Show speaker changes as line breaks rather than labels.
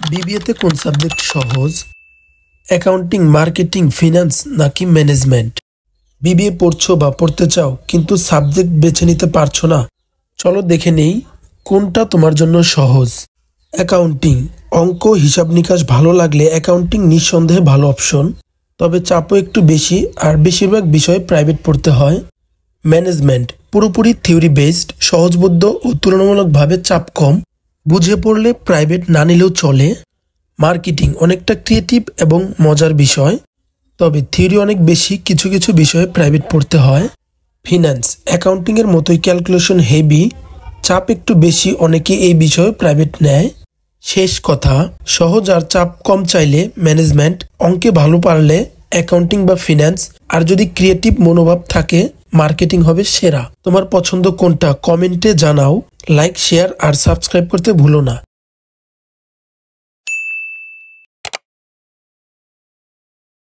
বিবিএতে কোন সাবজেক্ট সহজ? Accounting, marketing, finance নাকি ম্যানেজমেন্ট? বিবিএ পড়ছো বা পড়তে চাও কিন্তু সাবজেক্ট বেছে নিতে পারছো না? চলো দেখে নেই কোনটা তোমার জন্য সহজ। অ্যাকাউন্টিং, অঙ্ক হিসাব নিকাশ ভালো লাগলে অ্যাকাউন্টিং নিঃসন্দেহে ভালো অপশন, তবে চাপও একটু বেশি আর বেশিরভাগ বিষয় প্রাইভেট পড়তে হয়। ম্যানেজমেন্ট পুরোপুরি থিওরি বেসড, সহজবোধ্য ও তুলনামূলকভাবে চাপ কম, বুঝে পড়লে প্রাইভেট না নিলেও চলে। মার্কেটিং অনেকটা ক্রিয়েটিভ এবং মজার বিষয়, তবে থিওরি অনেক বেশি, কিছু কিছু বিষয়ে প্রাইভেট পড়তে হয়। ফিন্যান্স অ্যাকাউন্টিংয়ের মতোই ক্যালকুলেশন হেভি, চাপ একটু বেশি, অনেকে এই বিষয়ে প্রাইভেট নেয়। শেষ কথা, সহজ আর চাপ কম চাইলে ম্যানেজমেন্ট, অঙ্কে ভালো পারলে অ্যাকাউন্টিং বা ফিন্যান্স, আর যদি ক্রিয়েটিভ মনোভাব থাকে মার্কেটিং হবে সেরা। তোমার পছন্দ কোনটা কমেন্টে জানাও। লাইক, শেয়ার আর সাবস্ক্রাইব করতে ভুলো না।